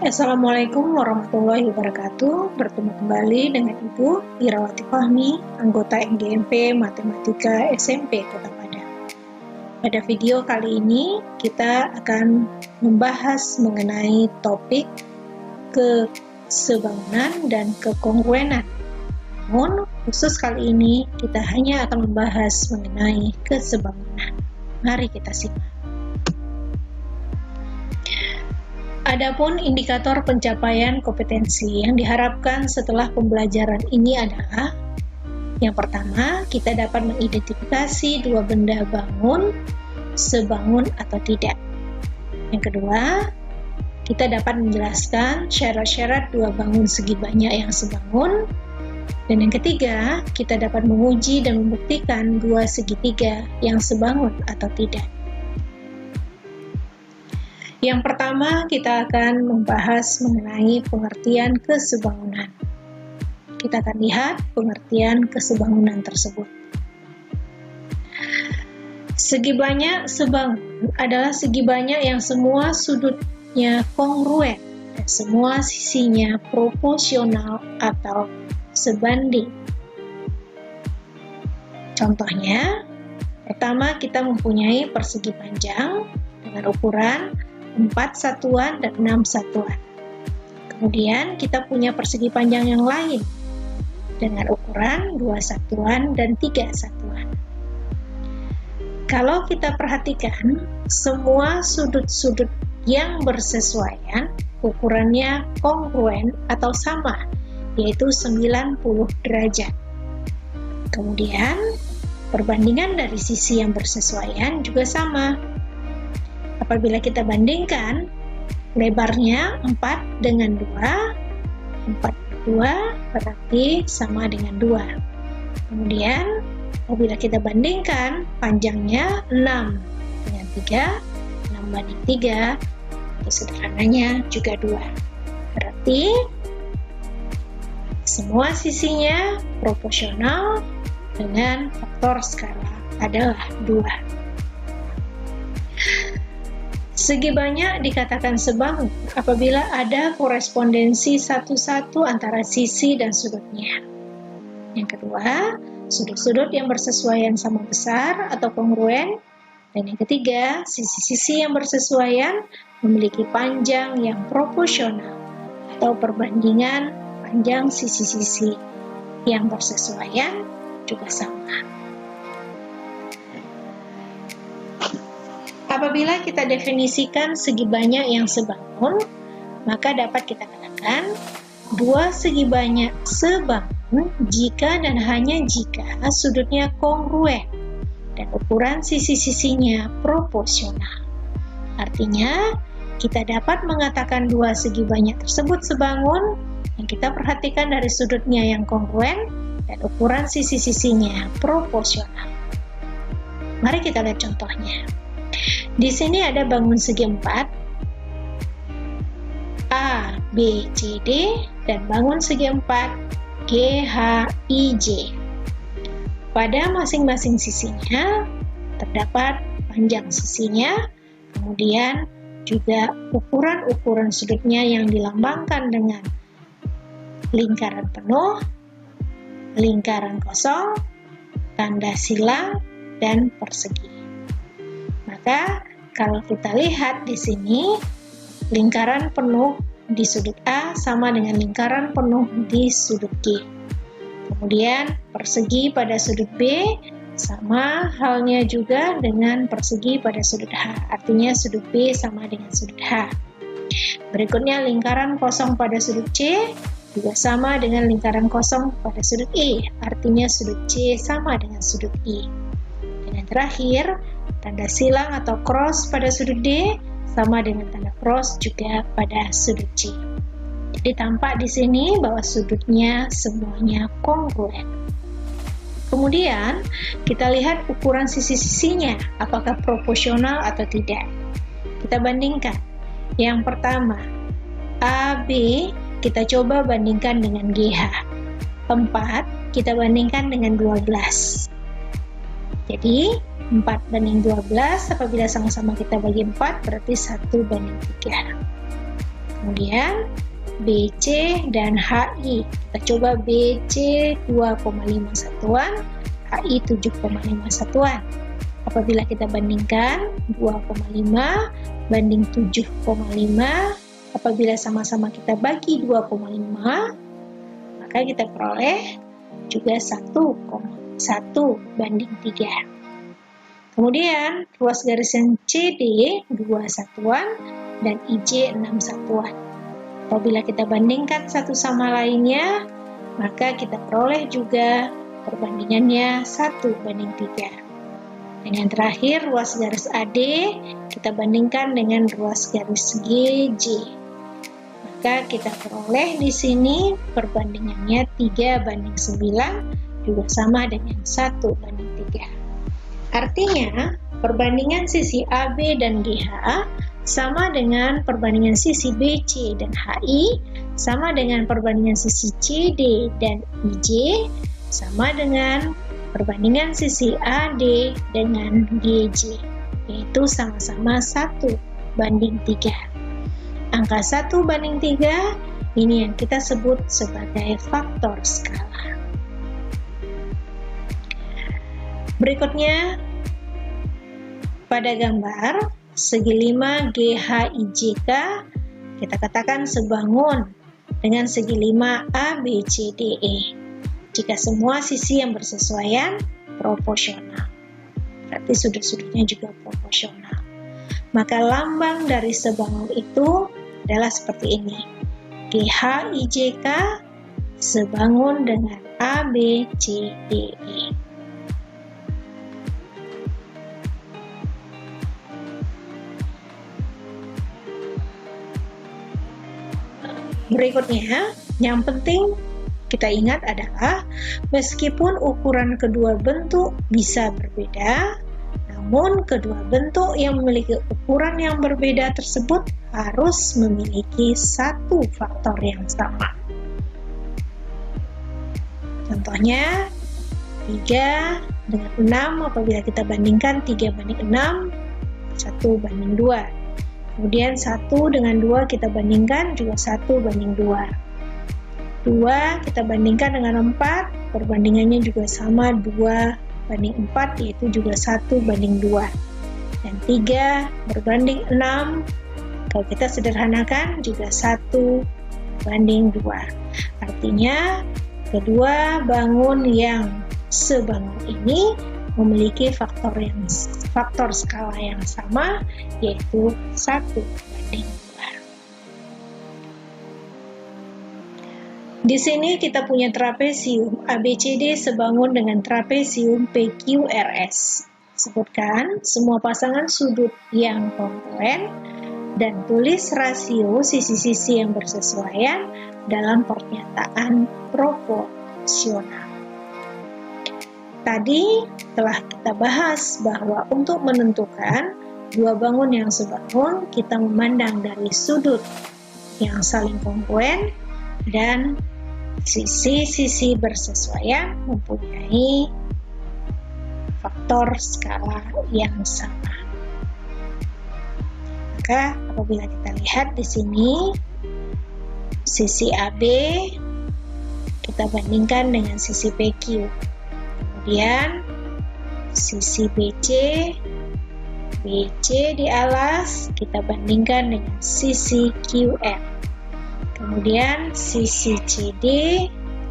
Assalamualaikum warahmatullahi wabarakatuh. Bertemu kembali dengan Ibu Irawati Fahmi, anggota NGMP Matematika SMP Kota Padang. Pada video kali ini kita akan membahas mengenai topik kesebangunan dan kekongruenan. Namun khusus kali ini kita hanya akan membahas mengenai kesebangunan. Mari kita simak. Adapun indikator pencapaian kompetensi yang diharapkan setelah pembelajaran ini adalah: yang pertama, kita dapat mengidentifikasi dua benda bangun, sebangun atau tidak. Yang kedua, kita dapat menjelaskan syarat-syarat dua bangun segi banyak yang sebangun. Dan yang ketiga, kita dapat menguji dan membuktikan dua segitiga yang sebangun atau tidak. Yang pertama, kita akan membahas mengenai pengertian kesebangunan. Kita akan lihat pengertian kesebangunan tersebut. Segi banyak sebangun adalah segi banyak yang semua sudutnya kongruen dan semua sisinya proporsional atau sebanding. Contohnya, pertama kita mempunyai persegi panjang dengan ukuran 4 satuan dan 6 satuan. Kemudian kita punya persegi panjang yang lain dengan ukuran 2 satuan dan 3 satuan. Kalau kita perhatikan, semua sudut-sudut yang bersesuaian ukurannya kongruen atau sama, yaitu 90 derajat. Kemudian perbandingan dari sisi yang bersesuaian juga sama. Apabila kita bandingkan lebarnya 4 dengan 2, 4 per 2 berarti sama dengan 2. Kemudian apabila kita bandingkan panjangnya 6 dengan 3, 6 banding 3, atau sederhananya juga 2. Berarti semua sisinya proporsional dengan faktor skala adalah 2. Segi banyak dikatakan sebangun apabila ada korespondensi satu-satu antara sisi dan sudutnya. Yang kedua, sudut-sudut yang bersesuaian sama besar atau kongruen. Dan yang ketiga, sisi-sisi yang bersesuaian memiliki panjang yang proporsional atau perbandingan panjang sisi-sisi yang bersesuaian juga sama. Apabila kita definisikan segi banyak yang sebangun, maka dapat kita katakan dua segi banyak sebangun jika dan hanya jika sudutnya kongruen dan ukuran sisi-sisinya proporsional. Artinya, kita dapat mengatakan dua segi banyak tersebut sebangun yang kita perhatikan dari sudutnya yang kongruen dan ukuran sisi-sisinya proporsional. Mari kita lihat contohnya. Di sini ada bangun segi 4, A, B, C, D, dan bangun segi 4, G, H, I, J. Pada masing-masing sisinya terdapat panjang sisinya, kemudian juga ukuran-ukuran sudutnya yang dilambangkan dengan lingkaran penuh, lingkaran kosong, tanda silang, dan persegi. Maka kalau kita lihat di sini, lingkaran penuh di sudut A sama dengan lingkaran penuh di sudut G. Kemudian persegi pada sudut B sama halnya juga dengan persegi pada sudut H. Artinya sudut B sama dengan sudut H. Berikutnya lingkaran kosong pada sudut C juga sama dengan lingkaran kosong pada sudut E. Artinya sudut C sama dengan sudut E. Dan yang terakhir, tanda silang atau cross pada sudut D sama dengan tanda cross juga pada sudut C. Jadi tampak di sini bahwa sudutnya semuanya kongruen. Kemudian kita lihat ukuran sisi-sisinya apakah proporsional atau tidak. Kita bandingkan. Yang pertama, AB kita coba bandingkan dengan GH. 4 kita bandingkan dengan 12. Jadi 4 banding 12, apabila sama-sama kita bagi 4, berarti 1 banding 3. Kemudian BC dan HI. Kita coba BC 2,5 satuan, HI 7,5 satuan. Apabila kita bandingkan 2,5 banding 7,5, apabila sama-sama kita bagi 2,5, maka kita peroleh juga 1,1 banding 3. Kemudian ruas garis yang CD 2 satuan dan IJ 6 satuan. Apabila kita bandingkan satu sama lainnya, maka kita peroleh juga perbandingannya 1 banding 3. Dan yang terakhir, ruas garis AD kita bandingkan dengan ruas garis GJ. Maka kita peroleh di sini perbandingannya 3 banding 9 juga sama dengan 1 banding 3. Artinya, perbandingan sisi AB dan GH sama dengan perbandingan sisi BC dan HI, sama dengan perbandingan sisi CD dan IJ, sama dengan perbandingan sisi AD dengan GJ, yaitu sama-sama 1 banding 3. Angka 1 banding 3 ini yang kita sebut sebagai faktor skala. Berikutnya, pada gambar segi 5 GHIJK kita katakan sebangun dengan segi 5 ABCDE. Jika semua sisi yang bersesuaian proporsional, berarti sudut-sudutnya juga proporsional. Maka lambang dari sebangun itu adalah seperti ini. GHIJK sebangun dengan ABCDE. Berikutnya, yang penting kita ingat adalah meskipun ukuran kedua bentuk bisa berbeda, namun kedua bentuk yang memiliki ukuran yang berbeda tersebut harus memiliki satu faktor yang sama. Contohnya 3 dengan 6, apabila kita bandingkan 3 banding 6, 1 banding 2. Kemudian 1 dengan 2 kita bandingkan juga 1 banding 2. 2 kita bandingkan dengan 4, perbandingannya juga sama 2 banding 4, yaitu juga 1 banding 2. Dan 3 berbanding 6, kalau kita sederhanakan juga 1 banding 2. Artinya, kedua bangun yang sebangun ini memiliki faktor skala yang sama, yaitu 1 banding 2. Di sini kita punya trapesium ABCD sebangun dengan trapesium PQRS. Sebutkan semua pasangan sudut yang kongruen dan tulis rasio sisi-sisi yang bersesuaian dalam pernyataan proporsional. Tadi telah kita bahas bahwa untuk menentukan dua bangun yang sebangun, kita memandang dari sudut yang saling kongruen dan sisi-sisi bersesuaian mempunyai faktor skala yang sama. Maka apabila kita lihat di sini, sisi AB kita bandingkan dengan sisi PQ. Kemudian sisi BC di alas kita bandingkan dengan sisi QM. Kemudian sisi CD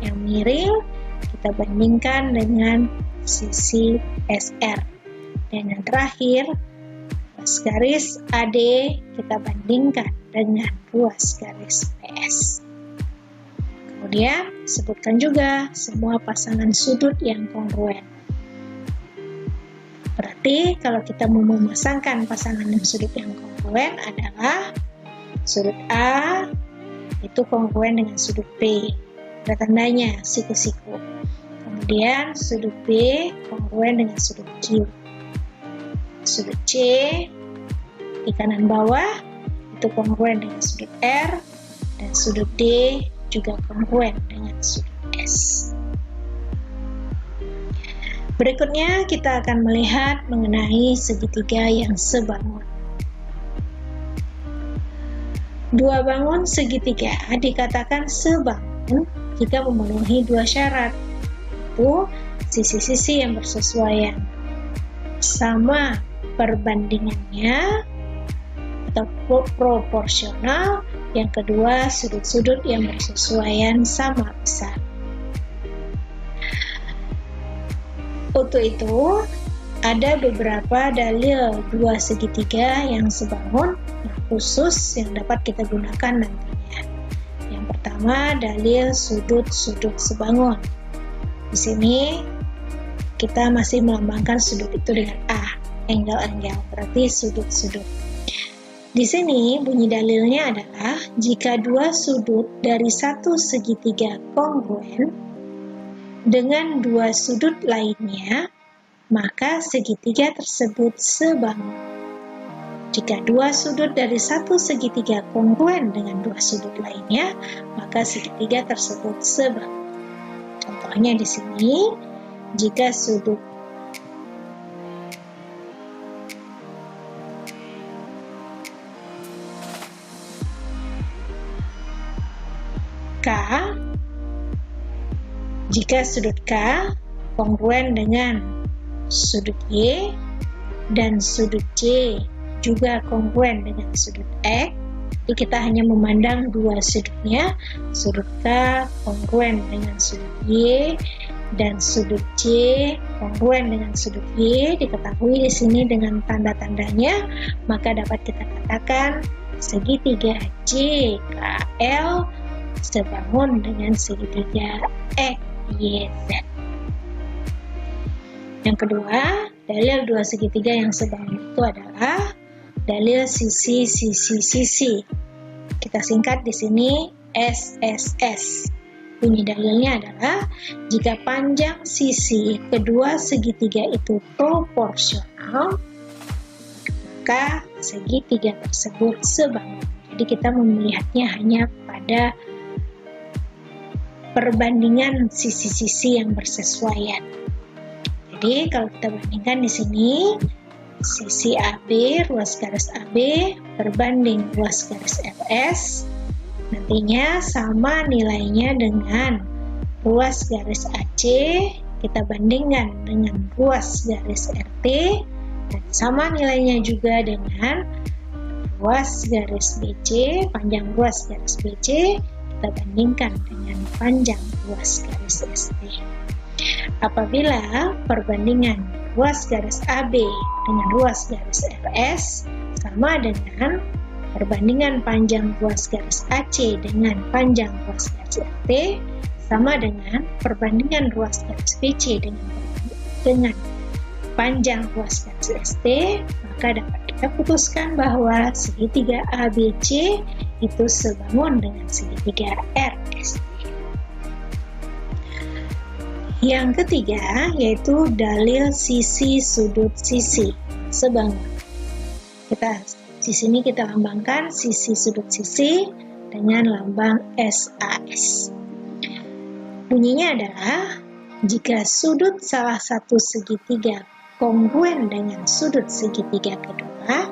yang miring kita bandingkan dengan sisi SR. Dan yang terakhir, ruas garis AD kita bandingkan dengan ruas garis PS. Kemudian sebutkan juga semua pasangan sudut yang kongruen. Berarti kalau kita mau memasangkan pasangan sudut yang kongruen adalah sudut A itu kongruen dengan sudut B. Ada tandanya siku-siku. Kemudian sudut B kongruen dengan sudut Q. Sudut C di kanan bawah itu kongruen dengan sudut R, dan sudut D juga kongruen dengan sudut S. Berikutnya kita akan melihat mengenai segitiga yang sebangun. Dua bangun segitiga dikatakan sebangun jika memenuhi dua syarat, yaitu sisi-sisi yang bersesuaian, sama perbandingannya atau proporsional, yang kedua sudut-sudut yang bersesuaian sama besar. Untuk itu, ada beberapa dalil dua segitiga yang sebangun khusus yang dapat kita gunakan nantinya. Yang pertama, dalil sudut-sudut sebangun. Di sini kita masih melambangkan sudut itu dengan A, angle-angle, berarti sudut-sudut. Di sini bunyi dalilnya adalah jika dua sudut dari satu segitiga kongruen dengan dua sudut lainnya, maka segitiga tersebut sebangun. Jika dua sudut dari satu segitiga kongruen dengan dua sudut lainnya, maka segitiga tersebut sebangun. Contohnya di sini, jika sudut K, jika sudut K kongruen dengan sudut Y dan sudut J juga kongruen dengan sudut X, jadi kita hanya memandang dua sudutnya, sudut K kongruen dengan sudut Y dan sudut J kongruen dengan sudut Y, diketahui di sini dengan tanda-tandanya, maka dapat kita katakan segitiga JKL sebangun dengan segitiga XYZ. Yang kedua, dalil dua segitiga yang sebangun itu adalah dalil sisi-sisi-sisi. Kita singkat di sini SSS. Bunyi dalilnya adalah jika panjang sisi kedua segitiga itu proporsional, maka segitiga tersebut sebangun. Jadi kita melihatnya hanya pada perbandingan sisi-sisi yang bersesuaian. Jadi kalau kita bandingkan di sini, sisi AB, ruas garis AB berbanding ruas garis RS, nantinya sama nilainya dengan ruas garis AC, kita bandingkan dengan ruas garis RT, dan sama nilainya juga dengan ruas garis BC, panjang ruas garis BC, kita bandingkan dengan panjang ruas garis ST. Apabila perbandingan ruas garis AB dengan ruas garis RS sama dengan perbandingan panjang ruas garis AC dengan panjang ruas garis RT sama dengan perbandingan ruas garis BC dengan panjang ruas garis ST, maka dapat kita putuskan bahwa segitiga ABC itu sebangun dengan segitiga RST. Yang ketiga yaitu dalil sisi sudut sisi sebangun. Di sini kita lambangkan sisi sudut sisi dengan lambang SAS. Bunyinya adalah jika sudut salah satu segitiga kongruen dengan sudut segitiga kedua,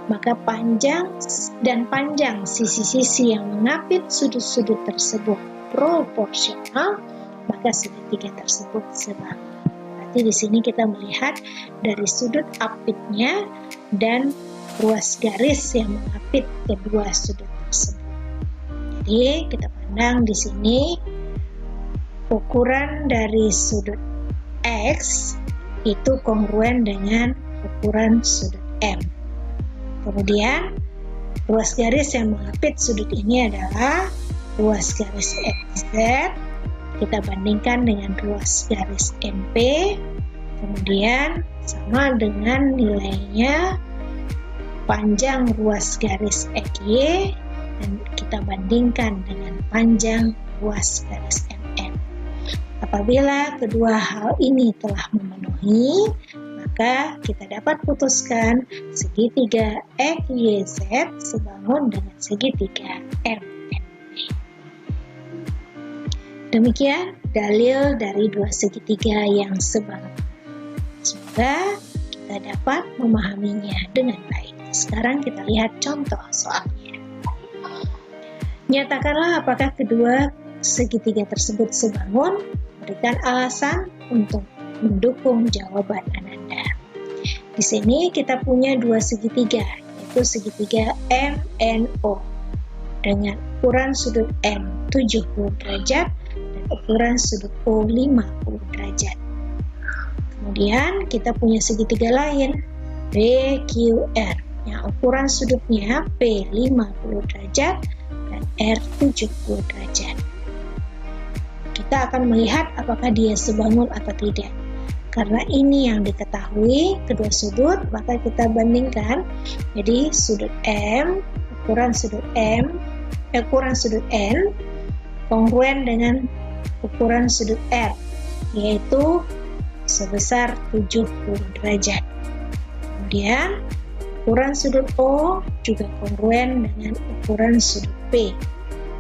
maka panjang sisi-sisi yang mengapit sudut-sudut tersebut proporsional, maka segitiga tersebut sebangun. Berarti di sini kita melihat dari sudut apitnya dan ruas garis yang mengapit kedua sudut tersebut. Jadi kita pandang di sini ukuran dari sudut X itu kongruen dengan ukuran sudut M. Kemudian ruas garis yang mengapit sudut ini adalah ruas garis XZ, kita bandingkan dengan ruas garis MP, kemudian sama dengan nilainya panjang ruas garis XY, dan kita bandingkan dengan panjang ruas garis MN. Apabila kedua hal ini telah memenuhi, maka kita dapat putuskan segitiga XYZ sebangun dengan segitiga MN. Demikian dalil dari dua segitiga yang sebangun. Semoga kita dapat memahaminya dengan baik. Sekarang kita lihat contoh soalnya. Nyatakanlah apakah kedua segitiga tersebut sebangun. Berikan alasan untuk mendukung jawaban Ananda. Di sini kita punya dua segitiga, yaitu segitiga MNO dengan ukuran sudut M 70 derajat dan ukuran sudut O 50 derajat. Kemudian kita punya segitiga lain, BQR, yang ukuran sudutnya P 50 derajat dan R 70 derajat. Kita akan melihat apakah dia sebangun atau tidak. Karena ini yang diketahui kedua sudut, maka kita bandingkan. Jadi sudut M, ukuran sudut N kongruen dengan ukuran sudut R, yaitu sebesar 70 derajat. Kemudian ukuran sudut O juga kongruen dengan ukuran sudut P,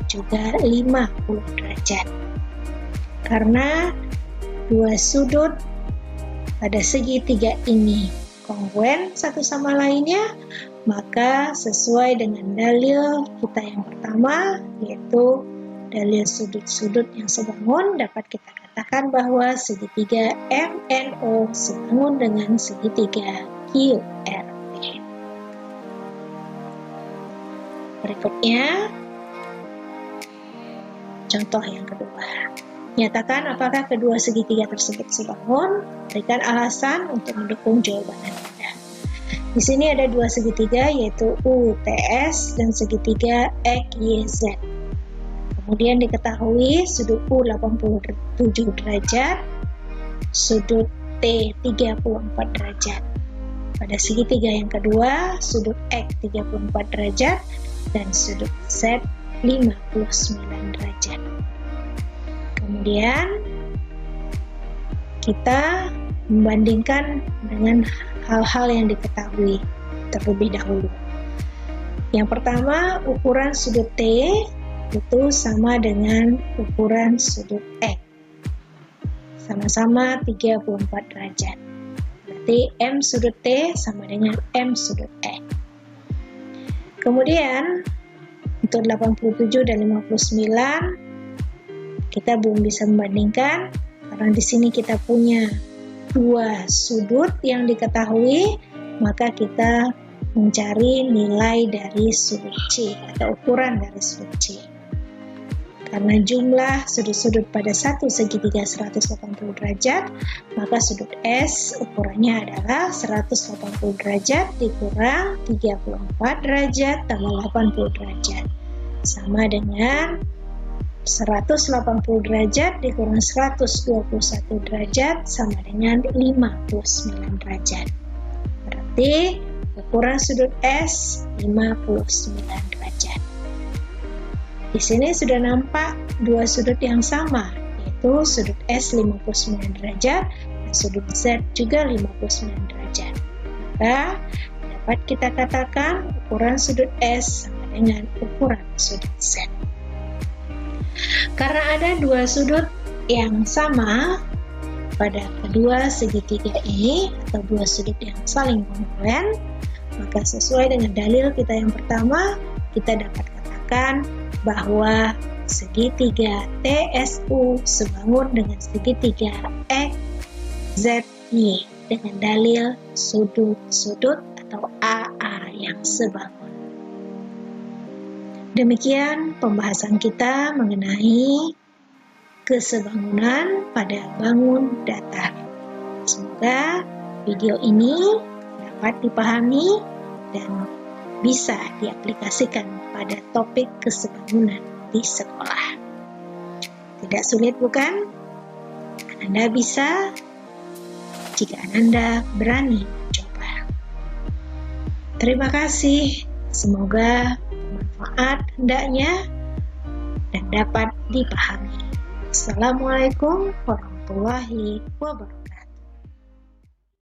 juga 50 derajat. Karena dua sudut pada segitiga ini kongruen satu sama lainnya, maka sesuai dengan dalil kita yang pertama, yaitu dalil sudut-sudut yang sebangun, dapat kita katakan bahwa segitiga MNO sebangun dengan segitiga QRT. Berikutnya, contoh yang kedua. Nyatakan apakah kedua segitiga tersebut sebangun. Berikan alasan untuk mendukung jawaban Anda. Di sini ada dua segitiga, yaitu UTS dan segitiga XYZ. Kemudian diketahui sudut U 87 derajat, sudut T 34 derajat. Pada segitiga yang kedua, sudut X 34 derajat dan sudut Z 59 derajat. Kemudian kita membandingkan dengan hal-hal yang diketahui terlebih dahulu. Yang pertama, ukuran sudut T itu sama dengan ukuran sudut X. Sama-sama 34 derajat. Berarti M sudut T sama dengan M sudut X. Kemudian, untuk 87 dan 59, kita belum bisa membandingkan karena di sini kita punya dua sudut yang diketahui, maka kita mencari nilai dari sudut C atau ukuran dari sudut C. Karena jumlah sudut-sudut pada satu segitiga 180 derajat, maka sudut S ukurannya adalah 180 derajat dikurang 34 derajat tambah 80 derajat. Sama dengan 180 derajat dikurang 121 derajat sama dengan 59 derajat. Berarti ukuran sudut S 59 derajat. Di sini sudah nampak dua sudut yang sama, yaitu sudut S 59 derajat dan sudut Z juga 59 derajat. Maka dapat kita katakan ukuran sudut S sama dengan ukuran sudut Z. Karena ada dua sudut yang sama pada kedua segitiga ini atau dua sudut yang saling kongruen, maka sesuai dengan dalil kita yang pertama, kita dapat katakan bahwa segitiga TSU sebangun dengan segitiga XZY dengan dalil sudut-sudut atau AA yang sebangun. Demikian pembahasan kita mengenai kesebangunan pada bangun datar. Semoga video ini dapat dipahami dan bisa diaplikasikan pada topik kesebangunan di sekolah. Tidak sulit bukan? Anda bisa jika Anda berani mencoba. Terima kasih. Semoga bermanfaat hendaknya dan dapat dipahami. Assalamualaikum warahmatullahi wabarakatuh.